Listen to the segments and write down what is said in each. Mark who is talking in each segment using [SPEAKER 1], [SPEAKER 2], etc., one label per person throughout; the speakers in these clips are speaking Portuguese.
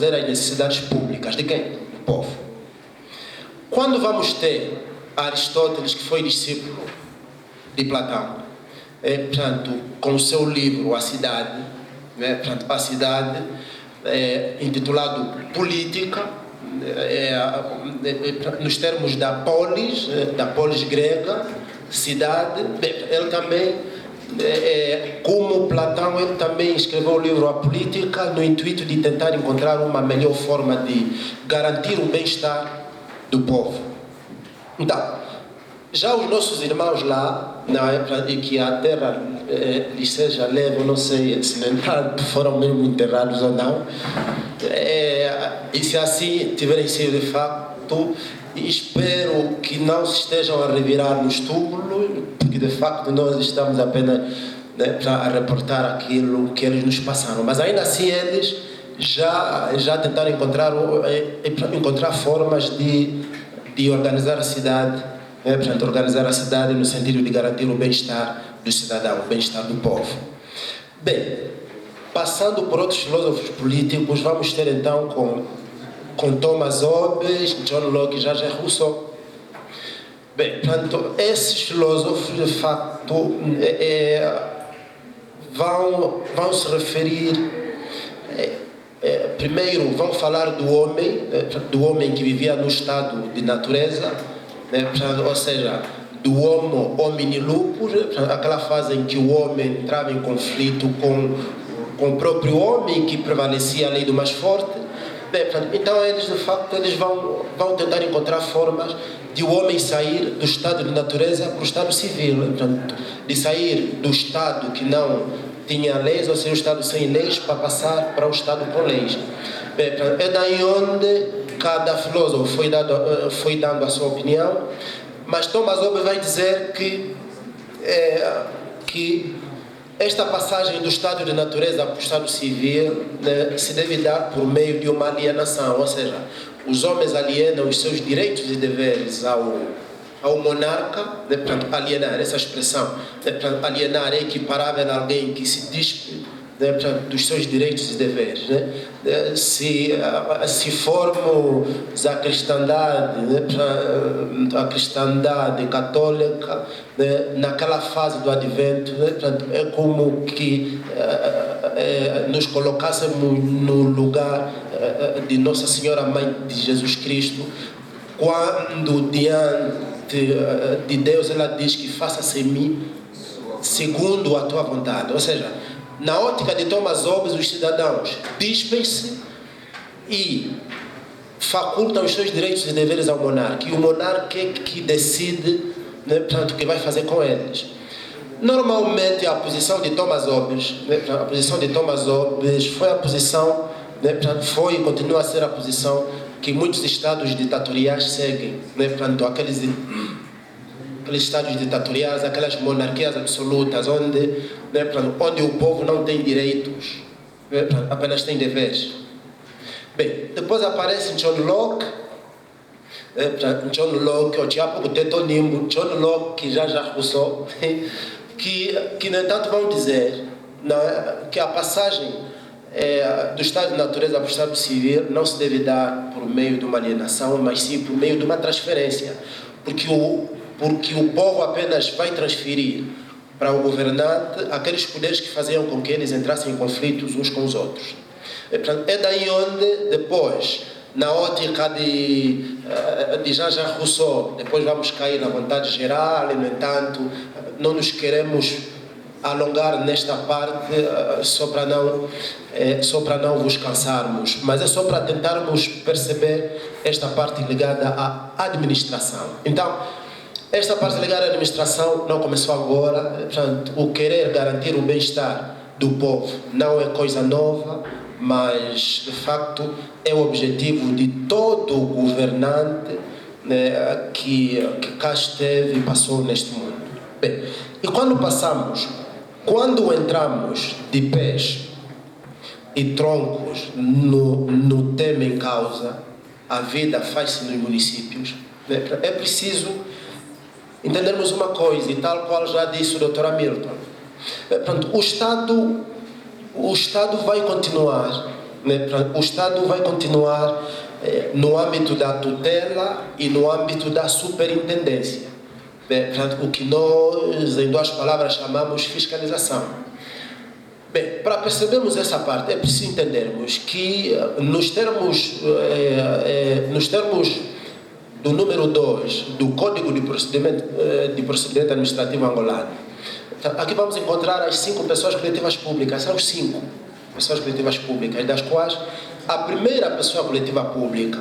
[SPEAKER 1] as necessidades públicas. De quem? Do povo. Quando vamos ter Aristóteles, que foi discípulo de Platão, portanto, com o seu livro A Cidade, portanto, a cidade, intitulado Política, nos termos da polis grega, cidade, ele também, como Platão, ele também escreveu o livro A Política no intuito de tentar encontrar uma melhor forma de garantir o bem-estar do povo. Então, já os nossos irmãos lá, na época em que a terra lhes seja leve, eu não sei se foram mesmo enterrados ou não, e se assim tiverem sido de facto, espero que não se estejam a revirar nos túmulos, porque de facto nós estamos apenas para reportar aquilo que eles nos passaram, mas ainda assim eles já tentaram encontrar formas de organizar a cidade, portanto, organizar a cidade no sentido de garantir o bem-estar do cidadão, o bem-estar do povo. Bem, passando por outros filósofos políticos, vamos ter então com Thomas Hobbes, John Locke e Jean Rousseau. Bem, portanto, esses filósofos, de facto, vão se referir, primeiro vão falar do homem que vivia no estado de natureza, ou seja, do homo homini lupus, aquela fase em que o homem entrava em conflito com o próprio homem, que prevalecia a lei do mais forte. Bem, então eles de facto vão tentar encontrar formas de o homem sair do estado de natureza para o estado civil, portanto, de sair do estado que não tinha leis, ou seja, o estado sem leis, para passar para o estado com leis. Bem, é daí onde cada filósofo foi dando a sua opinião, mas Thomas Hobbes vai dizer que esta passagem do estado de natureza para o estado civil se deve dar por meio de uma alienação, ou seja, os homens alienam os seus direitos e deveres ao monarca, portanto, alienar, essa expressão, alienar é equiparável a alguém que se dispe dos seus direitos e deveres. Se formos a cristandade católica, naquela fase do advento, é como que nos colocássemos no lugar de Nossa Senhora Mãe de Jesus Cristo, quando diante de Deus ela diz que faça-se em mim segundo a tua vontade. Ou seja, na ótica de Thomas Hobbes, os cidadãos dispem-se e facultam os seus direitos e deveres ao monarca, e o monarca é que decide, portanto, o que vai fazer com eles. Normalmente a posição de Thomas Hobbes, foi a posição, foi e continua a ser a posição que muitos estados ditatoriais seguem, portanto, aqueles estados ditatoriais, aquelas monarquias absolutas, onde o povo não tem direitos, apenas tem deveres. Bem, depois aparece John Locke, o diabo tetonimo, John Locke e Jean Rousseau, que no entanto vão dizer que a passagem do estado de natureza para o estado civil não se deve dar por meio de uma alienação, mas sim por meio de uma transferência, porque o povo apenas vai transferir para o governante aqueles poderes que faziam com que eles entrassem em conflitos uns com os outros. É daí onde, depois, na ótica de Jean Rousseau, depois vamos cair na vontade geral, e, no entanto, não nos queremos alongar nesta parte só para não vos cansarmos, mas é só para tentarmos perceber esta parte ligada à administração. Então, esta parte ligada à administração não começou agora, portanto, o querer garantir o bem-estar do povo não é coisa nova, mas de facto é o objetivo de todo governante que cá esteve e passou neste mundo. Bem, e quando entramos de pés e troncos no tema em causa, a vida faz-se nos municípios, é preciso entendermos uma coisa, e tal qual já disse o Dr. Hamilton. Pronto, o Estado vai continuar, né? O Estado vai continuar no âmbito da tutela e no âmbito da superintendência, né? O que nós, em duas palavras, chamamos fiscalização. Bem, para percebermos essa parte, é preciso entendermos que nos termos do número 2 do Código de Procedimento Administrativo Angolano, aqui vamos encontrar as 5 pessoas coletivas públicas. São 5 pessoas coletivas públicas, das quais a primeira pessoa coletiva pública,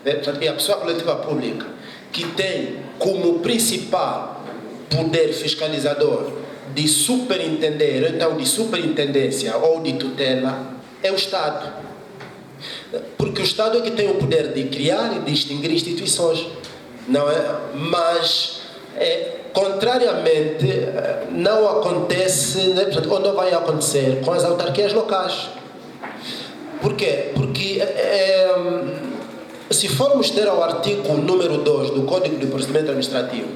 [SPEAKER 1] é a pessoa coletiva pública que tem como principal poder fiscalizador de superintender, então de superintendência ou de tutela, é o Estado. Porque o Estado é que tem o poder de criar e de extinguir instituições, não é? Mas, contrariamente, não acontece, né? Ou não vai acontecer com as autarquias locais. Por quê? Porque se formos ter ao artigo número 2 do Código de Procedimento Administrativo,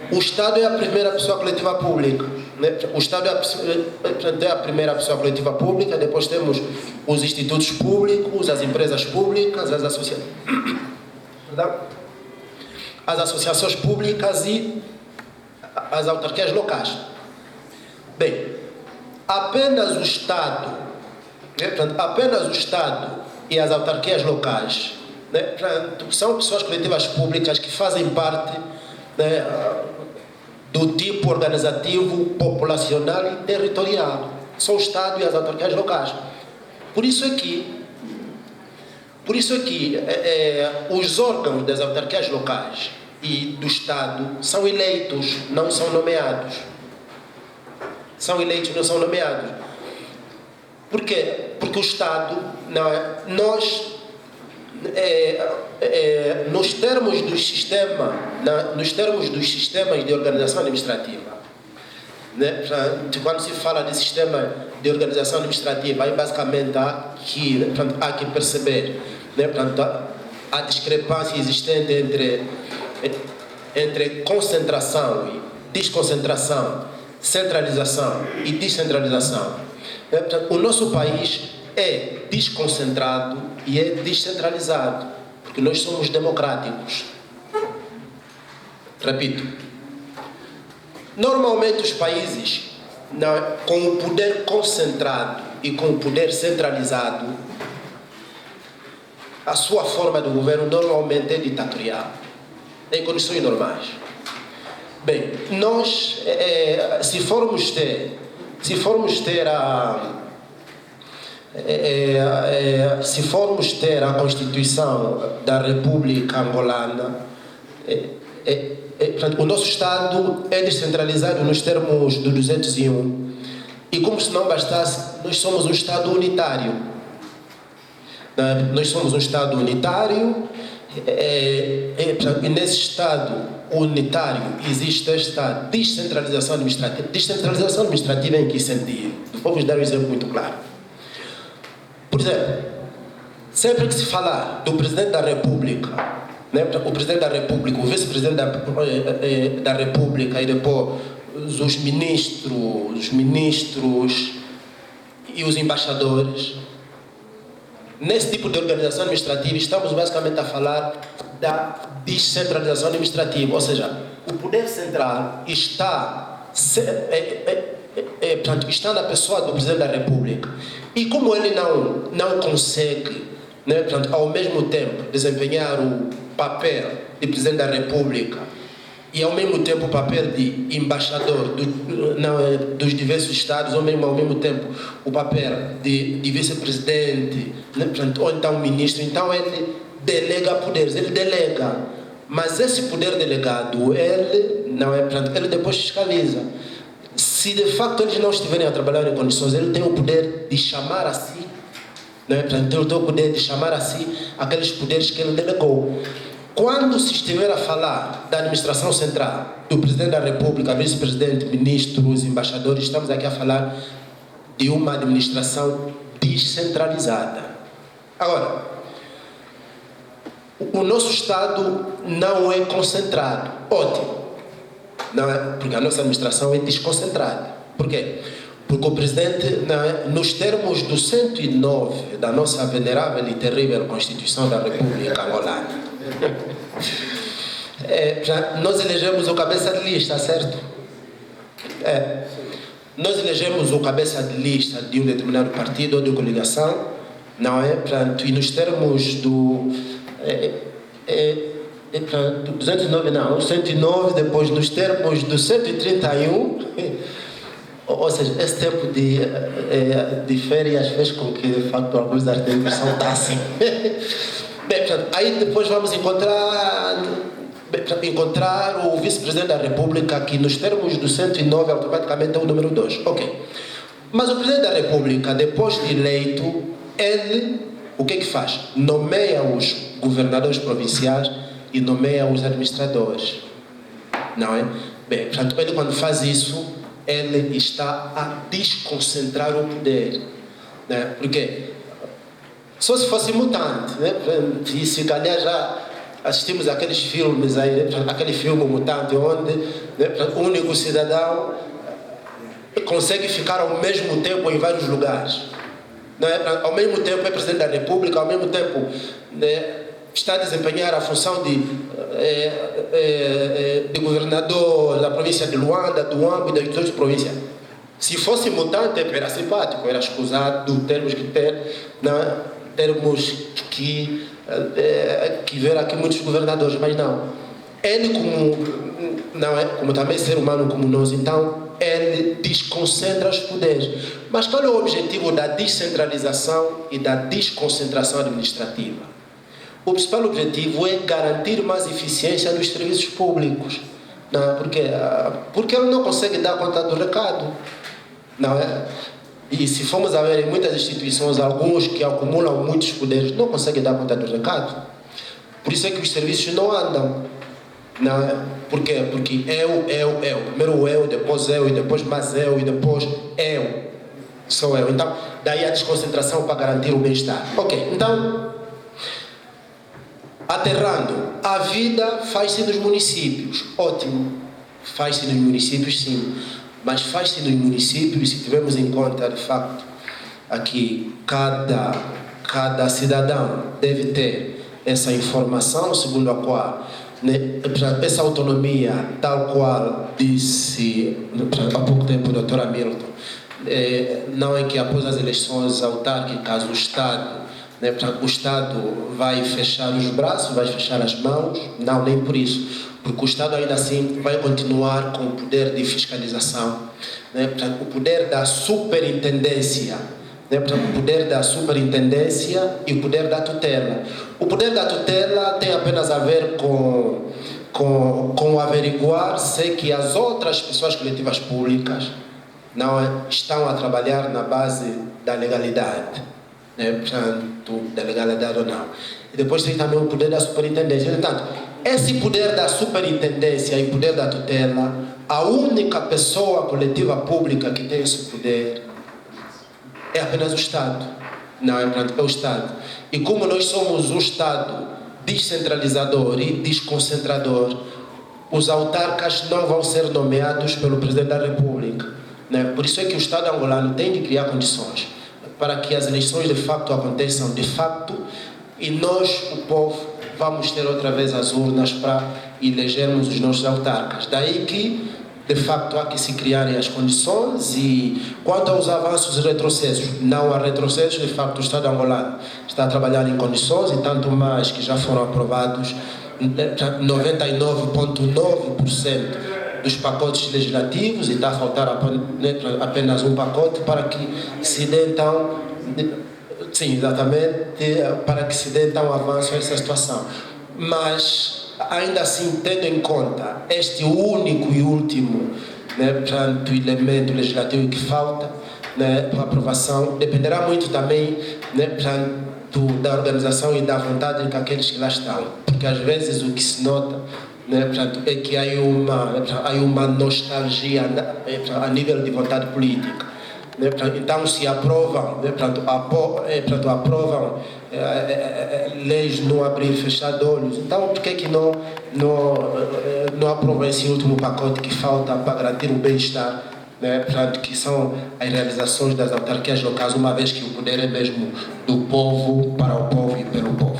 [SPEAKER 1] o Estado é a primeira pessoa coletiva pública, né? O Estado é a primeira pessoa coletiva pública, depois temos os institutos públicos, as empresas públicas, as associações públicas e as autarquias locais. Bem, apenas o Estado, né? Apenas o Estado e as autarquias locais, né? São pessoas coletivas públicas que fazem parte, né, do tipo organizativo, populacional e territorial. São o Estado e as autarquias locais. Por isso é que os órgãos das autarquias locais e do Estado são eleitos, não são nomeados. São eleitos, não são nomeados. Por quê? Porque o Estado, nos termos dos sistemas de organização administrativa, né? Quando se fala de sistema de organização administrativa, aí basicamente há que perceber, né? A discrepância existente entre concentração e desconcentração, centralização e descentralização. O nosso país é desconcentrado e é descentralizado, porque nós somos democráticos. Repito, normalmente os países com o poder concentrado e com o poder centralizado, a sua forma de governo normalmente é ditatorial, em condições normais. Bem, nós, se formos ter a Constituição da República Angolana, o nosso Estado é descentralizado nos termos do 201. E como se não bastasse, nós somos um Estado unitário. Nós somos um Estado unitário, e nesse Estado unitário existe esta descentralização administrativa. Descentralização administrativa em que sentido? Vou vos dar um exemplo muito claro. Por exemplo, sempre que se falar do Presidente da República, né, o Presidente da República, o Vice-Presidente da República e depois os ministros e os embaixadores, nesse tipo de organização administrativa, estamos basicamente a falar da descentralização administrativa, ou seja, o poder central está na pessoa do Presidente da República. E como ele não consegue, né, ao mesmo tempo desempenhar o papel de Presidente da República e ao mesmo tempo o papel de embaixador dos diversos estados, ou mesmo ao mesmo tempo o papel de vice-presidente, né, ou então ministro, então ele delega poderes, ele delega, mas esse poder delegado, ele depois fiscaliza. Se de facto eles não estiverem a trabalhar em condições, ele tem o poder de chamar a si, né? Ele tem o poder de chamar a si aqueles poderes que ele delegou. Quando se estiver a falar da administração central, do Presidente da República, vice-presidente, ministros, embaixadores, estamos aqui a falar de uma administração descentralizada. Agora, o nosso Estado não é concentrado. Ótimo. Não é? Porque a nossa administração é desconcentrada. Por quê? Porque o presidente, nos termos do 109 da nossa venerável e terrível Constituição da República Angolana, nós elegemos o cabeça de lista, certo? Nós elegemos o cabeça de lista de um determinado partido ou de coligação, não é? Portanto, e nos termos do 209 não, 109, depois nos termos do 131, ou seja, esse tempo de férias fez com que, de facto, alguns artigos saltassem. Bem, portanto, aí depois vamos encontrar o vice-presidente da República, que nos termos do 109 automaticamente é o número 2. Ok. Mas o presidente da República, depois de eleito, ele, o que é que faz? Nomeia os governadores provinciais e nomeia os administradores. Não é? Bem, portanto, ele quando faz isso, ele está a desconcentrar o poder. Né? Porque só se fosse mutante, né? E se calhar já assistimos aqueles filmes aí, né? Aquele filme Mutante, onde, né, o único cidadão consegue ficar ao mesmo tempo em vários lugares. Né? Ao mesmo tempo é presidente da República, ao mesmo tempo, né, está a desempenhar a função de governador da província de Luanda, do Ambo e das outras províncias. Se fosse mutante, era simpático, era escusado, termos que ver aqui muitos governadores, mas não. Ele como também ser humano como nós, então ele desconcentra os poderes. Mas qual é o objetivo da descentralização e da desconcentração administrativa? O principal objetivo é garantir mais eficiência nos serviços públicos. Não, porque ele não consegue dar conta do recado. Não é? E se formos a ver em muitas instituições, alguns que acumulam muitos poderes não conseguem dar conta do recado. Por isso é que os serviços não andam. Não é? Por quê? Porque eu. Primeiro eu, depois eu, e depois mais eu, e depois eu. Sou eu. Então, daí a desconcentração para garantir o bem-estar. Ok, então, aterrando, a vida faz-se nos municípios. Ótimo. Faz-se nos municípios, sim. Mas faz-se nos municípios, se tivermos em conta, de facto, aqui cada cidadão deve ter essa informação, segundo a qual, né, essa autonomia, tal qual disse há pouco tempo o Dr. Hamilton, não é que após as eleições autárquicas o Estado vai fechar os braços, vai fechar as mãos, não, nem por isso. Porque o Estado ainda assim vai continuar com o poder de fiscalização, né? O poder da superintendência, né? O poder da superintendência e o poder da tutela. O poder da tutela tem apenas a ver com averiguar se que as outras pessoas coletivas públicas não estão a trabalhar na base da legalidade, né? Portanto, da legalidade ou não. E depois tem também o poder da superintendência. Portanto, esse poder da superintendência e o poder da tutela, a única pessoa coletiva pública que tem esse poder é apenas o Estado. Não, é o Estado. E como nós somos um Estado descentralizador e desconcentrador, os autarcas não vão ser nomeados pelo Presidente da República. Né? Por isso é que o Estado angolano tem de criar condições para que as eleições de facto aconteçam de facto e nós, o povo, vamos ter outra vez as urnas para elegermos os nossos autarcas. Daí que, de facto, há que se criarem as condições e, quanto aos avanços e retrocessos, não há retrocessos, de facto, o Estado angolano está a trabalhar em condições e tanto mais que já foram aprovados 99,9% dos pacotes legislativos e está a faltar apenas um pacote para que se dê, então, sim, exatamente, para que se dê então avanço a essa situação. Mas, ainda assim, tendo em conta este único e último, né, portanto, elemento legislativo que falta, né, para aprovação, dependerá muito também, né, portanto, da organização e da vontade de aqueles que lá estão. Porque às vezes o que se nota, né, portanto, é que há uma nostalgia, né, a nível de vontade política. Então, se aprovam, aprovam leis no abrir e fechar de olhos, então por que que não aprovam esse último pacote que falta para garantir o bem-estar né, portanto, que são as realizações das autarquias locais, uma vez que o poder é mesmo do povo, para o povo e pelo povo.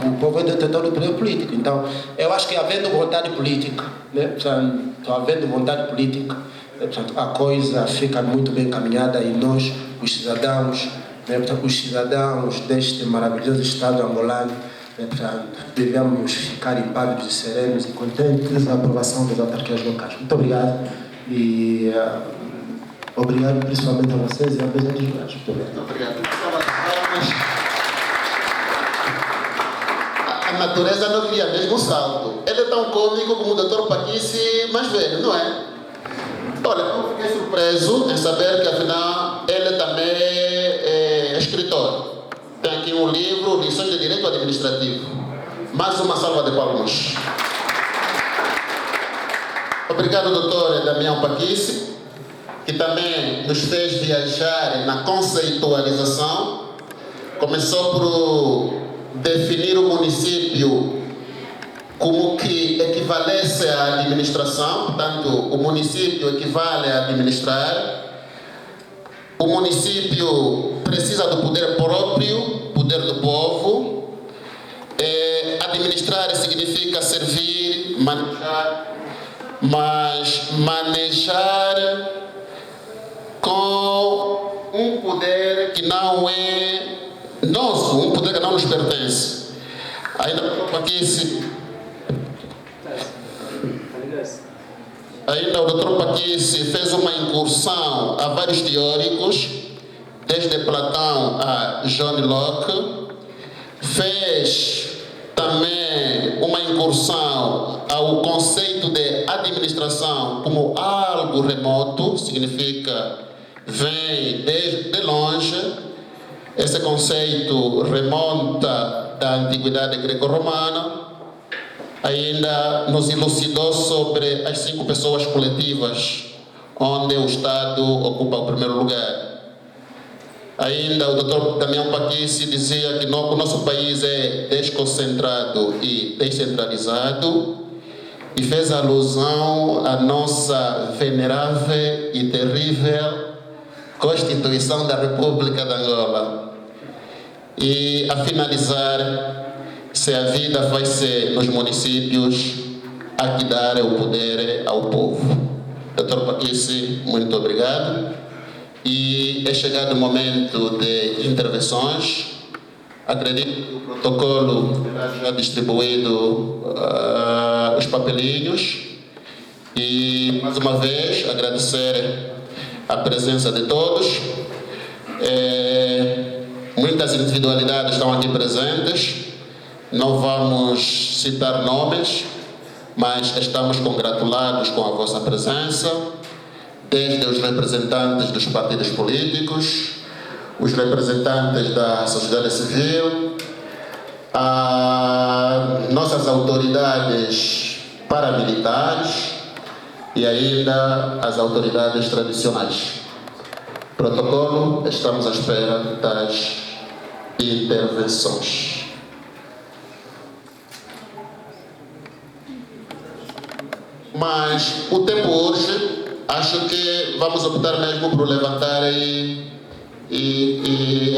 [SPEAKER 1] O povo é detentor do poder político, então eu acho que havendo vontade política, né, portanto, havendo vontade política, né, portanto, a coisa fica muito bem encaminhada e nós, os cidadãos, né, portanto, os cidadãos deste maravilhoso Estado angolano, né, portanto, devemos ficar impávidos e serenos e contentes da aprovação das autarquias locais. Muito obrigado e obrigado principalmente a vocês e a mesa dos jurados. Muito obrigado.
[SPEAKER 2] Obrigado. A natureza não queria mesmo o salto. Ele é tão cômico como o Dr. Paquice mais velho, não é? Olha, eu fiquei surpreso em saber que afinal ele também é escritor. Tem aqui um livro, Lições de Direito Administrativo. Mais uma salva de palmas. Obrigado, Dr. Damião Paquice, que também nos fez viajar na conceitualização. Começou por definir o município como que equivalesse à administração, portanto, o município equivale a administrar. O município precisa do poder próprio, poder do povo. Administrar significa servir, manejar, mas manejar com um poder que não é nosso, um poder que não nos pertence. Ainda o Dr. Paquice fez uma incursão a vários teóricos, desde Platão a John Locke. Fez também uma incursão ao conceito de administração como algo remoto, significa vem de longe. Esse conceito remonta da antiguidade greco-romana. Ainda nos elucidou sobre as 5 pessoas coletivas, onde o Estado ocupa o primeiro lugar. Ainda o Dr. Damião Paquice dizia que o nosso país é desconcentrado e descentralizado, e fez alusão à nossa venerável e terrível Constituição da República de Angola. E, a finalizar, se a vida vai ser nos municípios, há que dar o poder ao povo. Dr. Paquice, muito obrigado. E é chegado o momento de intervenções. Acredito que o protocolo terá já distribuído os papelinhos. E, mais uma vez, agradecer a presença de todos. Muitas individualidades estão aqui presentes. Não vamos citar nomes, mas estamos congratulados com a vossa presença, desde os representantes dos partidos políticos, os representantes da sociedade civil, as nossas autoridades paramilitares e ainda as autoridades tradicionais. Protocolo, estamos à espera das intervenções. Mas o tempo urge, acho que vamos optar mesmo por levantar e as